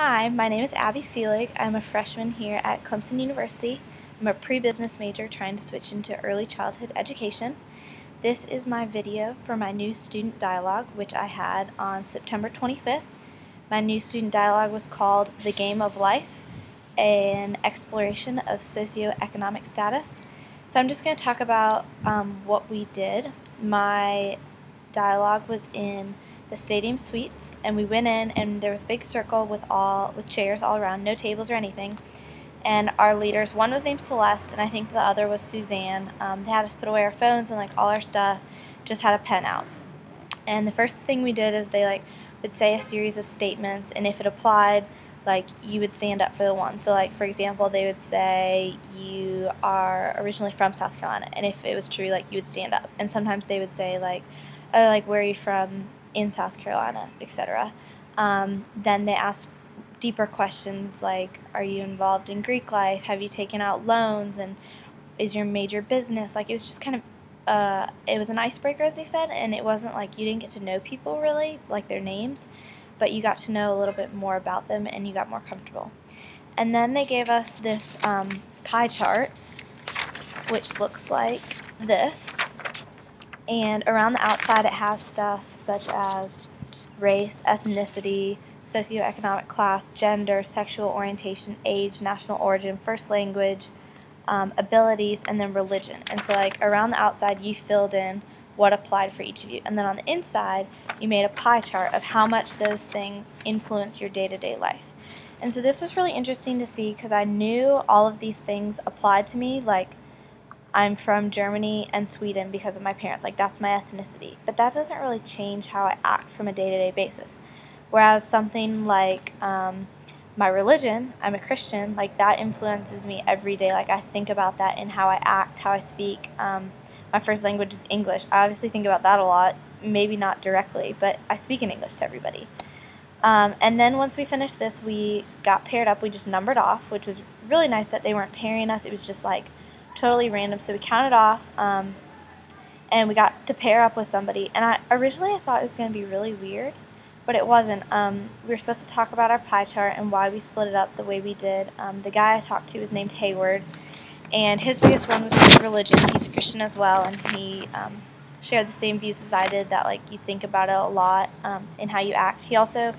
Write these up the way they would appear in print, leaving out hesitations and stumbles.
Hi, my name is Abby Seelig. I'm a freshman here at Clemson University. I'm a pre-business major trying to switch into early childhood education. This is my video for my new student dialogue, which I had on September 25th. My new student dialogue was called The Game of Life, an exploration of socioeconomic status. So I'm just going to talk about what we did. My dialogue was in the stadium suites, and we went in, and there was a big circle with chairs all around, no tables or anything. And our leaders, one was named Celeste, and I think the other was Suzanne. They had us put away our phones and like all our stuff, just had a pen out. And the first thing we did is they would say a series of statements, and if it applied, you would stand up for the one. So for example, they would say you are originally from South Carolina, and if it was true, you would stand up. And sometimes they would say oh, where are you from in South Carolina, etc. Then they asked deeper questions like, are you involved in Greek life? Have you taken out loans? And is your major business? It was just kind of, it was an icebreaker, as they said, and it wasn't you didn't get to know people really, their names, but you got to know a little bit more about them and you got more comfortable. And then they gave us this pie chart, which looks like this. And around the outside it has stuff such as race, ethnicity, socioeconomic class, gender, sexual orientation, age, national origin, first language, abilities, and then religion. And so around the outside you filled in what applied for each of you. And then on the inside you made a pie chart of how much those things influence your day-to-day life. And so this was really interesting to see because I knew all of these things applied to me, I'm from Germany and Sweden because of my parents, that's my ethnicity. But that doesn't really change how I act from a day-to-day basis. Whereas something like my religion, I'm a Christian, that influences me every day. I think about that in how I act, how I speak. My first language is English. I obviously think about that a lot, maybe not directly, but I speak in English to everybody. And then once we finished this, we got paired up. We just numbered off, which was really nice that they weren't pairing us. It was just totally random. So we counted off, and we got to pair up with somebody. And originally I thought it was going to be really weird, but it wasn't. We were supposed to talk about our pie chart and why we split it up the way we did. The guy I talked to was named Hayward, and his biggest one was his religion. He's a Christian as well, and he shared the same views as I did, that you think about it a lot in how you act. He also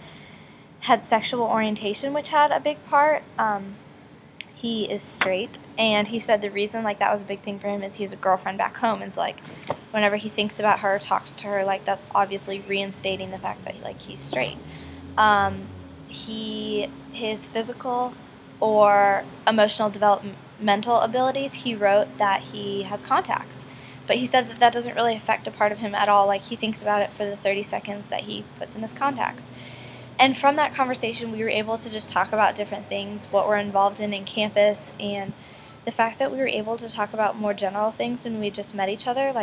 had sexual orientation, which had a big part. He is straight, and he said the reason that was a big thing for him is he has a girlfriend back home, and so whenever he thinks about her, talks to her, that's obviously reinstating the fact that he's straight. His physical or emotional developmental abilities, he wrote that he has contacts, but he said that doesn't really affect a part of him at all. He thinks about it for the 30 seconds that he puts in his contacts. And from that conversation, we were able to just talk about different things, what we're involved in campus, and the fact that we were able to talk about more general things when we just met each other,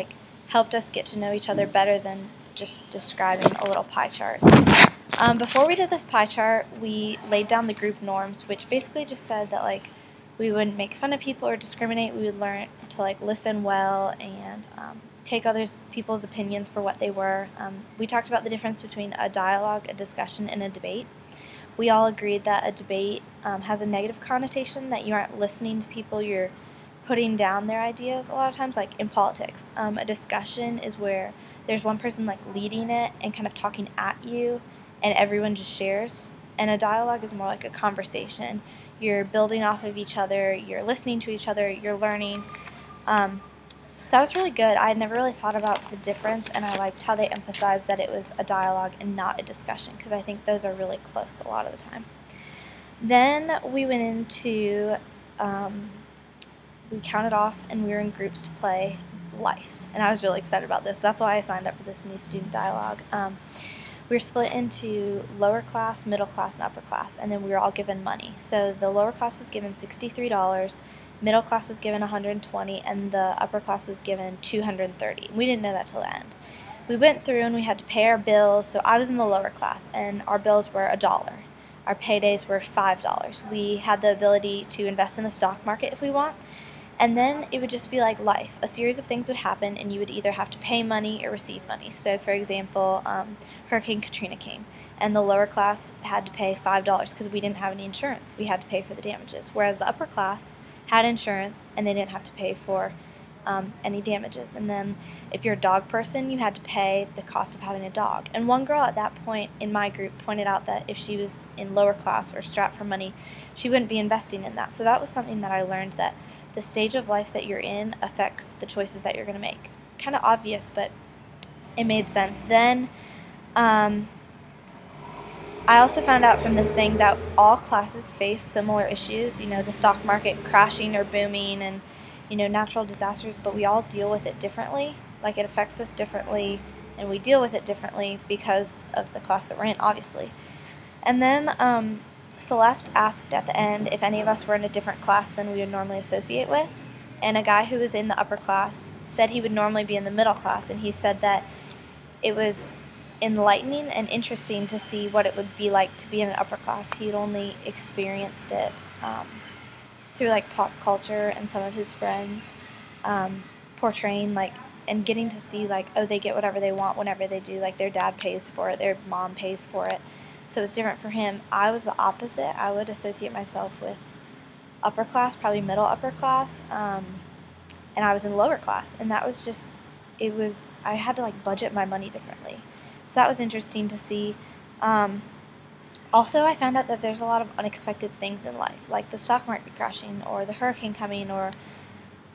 helped us get to know each other better than just describing a little pie chart. Before we did this pie chart, we laid down the group norms, which basically just said that we wouldn't make fun of people or discriminate. We would learn to listen well and take people's opinions for what they were. We talked about the difference between a dialogue, a discussion, and a debate. We all agreed that a debate has a negative connotation, that you aren't listening to people, you're putting down their ideas a lot of times, in politics. A discussion is where there's one person leading it and kind of talking at you, and everyone just shares. And a dialogue is more like a conversation. You're building off of each other, you're listening to each other, you're learning. So that was really good. I had never really thought about the difference, and I liked how they emphasized that it was a dialogue and not a discussion, because I think those are really close a lot of the time. Then we went into, we counted off, and we were in groups to play Life, and I was really excited about this. That's why I signed up for this new student dialogue. We were split into lower class, middle class, and upper class, and then we were all given money. So the lower class was given $63, middle class was given $120, and the upper class was given $230. We didn't know that till the end. We went through and we had to pay our bills. So I was in the lower class, and our bills were $1. Our paydays were $5. We had the ability to invest in the stock market if we want, And then it would just be like life. A series of things would happen, and you would either have to pay money or receive money. So, for example, Hurricane Katrina came, and the lower class had to pay $5 because we didn't have any insurance. We had to pay for the damages, whereas the upper class had insurance, and they didn't have to pay for any damages. And then if you're a dog person, you had to pay the cost of having a dog. And one girl at that point in my group pointed out that if she was in lower class or strapped for money, she wouldn't be investing in that. So that was something that I learned, that the stage of life that you're in affects the choices that you're going to make. Kind of obvious, but it made sense. Then I also found out from this thing that all classes face similar issues, the stock market crashing or booming, and natural disasters, but we all deal with it differently. Like, it affects us differently, and we deal with it differently because of the class that we're in, obviously. And then Celeste asked at the end if any of us were in a different class than we would normally associate with, and a guy who was in the upper class said he would normally be in the middle class, and he said that it was enlightening and interesting to see what it would be like to be in an upper class. He'd only experienced it through like pop culture and some of his friends portraying and getting to see oh, they get whatever they want whenever they do, their dad pays for it, their mom pays for it. So it's different for him. I was the opposite. I would associate myself with upper class, probably middle upper class, and I was in lower class, and that was just, I had to budget my money differently. So that was interesting to see. Also, I found out that there's a lot of unexpected things in life, like the stock market crashing, or the hurricane coming, or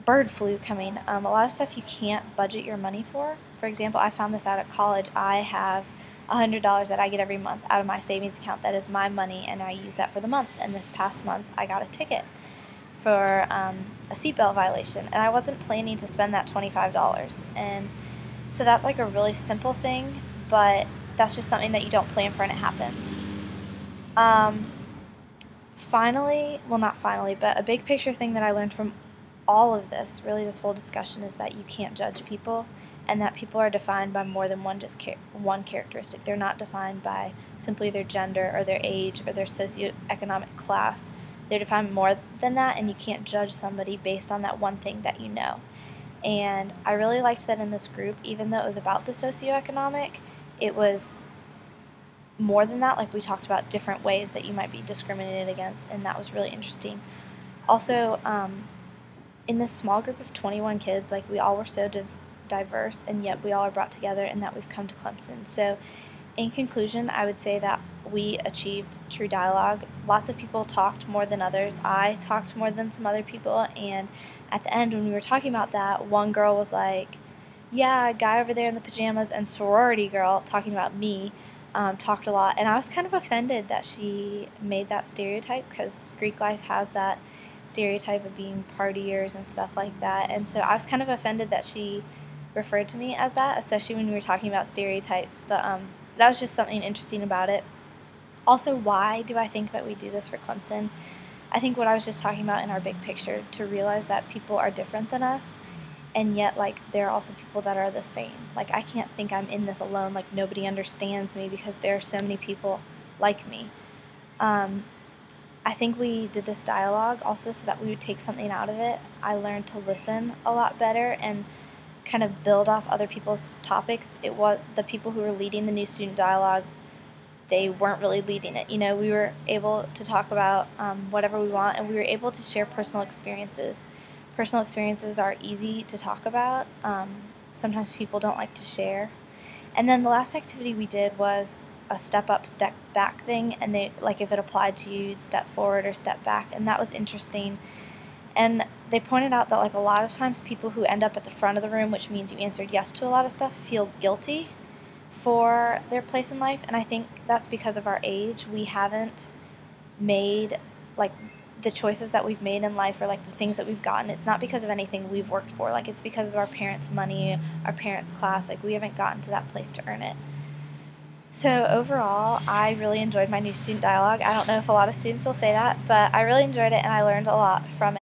bird flu coming. A lot of stuff you can't budget your money for. For example, I found this out at college. I have $100 that I get every month out of my savings account. That is my money, and I use that for the month. And this past month, I got a ticket for a seatbelt violation, and I wasn't planning to spend that $25. And so that's a really simple thing, but that's just something that you don't plan for, and it happens. Finally, well, not finally, but a big picture thing that I learned from all of this, really this whole discussion, is that you can't judge people, and that people are defined by more than one characteristic. They're not defined by simply their gender or their age or their socioeconomic class. They're defined more than that, and you can't judge somebody based on that one thing that you know. And I really liked that in this group, even though it was about the socioeconomic, it was more than that. We talked about different ways that you might be discriminated against, and that was really interesting. Also, in this small group of 21 kids, we all were so diverse, and yet we all are brought together, and that we've come to Clemson. So in conclusion, I would say that we achieved true dialogue. Lots of people talked more than others. I talked more than some other people, and at the end when we were talking about that, one girl was like, yeah, a guy over there in the pajamas, and sorority girl, talking about me, talked a lot, and I was kind of offended that she made that stereotype, because Greek life has that stereotype of being partiers and stuff like that, and so I was kind of offended that she referred to me as that, especially when we were talking about stereotypes, but that was just something interesting about it. Also, why do I think that we do this for Clemson? I think what I was just talking about in our big picture, to realize that people are different than us, and yet there are also people that are the same. I can't think I'm in this alone, nobody understands me, because there are so many people like me. I think we did this dialogue also so that we would take something out of it. I learned to listen a lot better and kind of build off other people's topics. It was the people who were leading the new student dialogue, they weren't really leading it. We were able to talk about whatever we want, and we were able to share personal experiences. Personal experiences are easy to talk about. Sometimes people don't like to share. And then the last activity we did was a step up, step back thing, and they if it applied to you, step forward or step back, and that was interesting. And they pointed out that a lot of times people who end up at the front of the room, which means you answered yes to a lot of stuff, feel guilty for their place in life, and I think that's because of our age. We haven't made the choices that we've made in life, or the things that we've gotten. It's not because of anything we've worked for. It's because of our parents' money, our parents' class. We haven't gotten to that place to earn it. So overall, I really enjoyed my new student dialogue. I don't know if a lot of students will say that, but I really enjoyed it, and I learned a lot from it.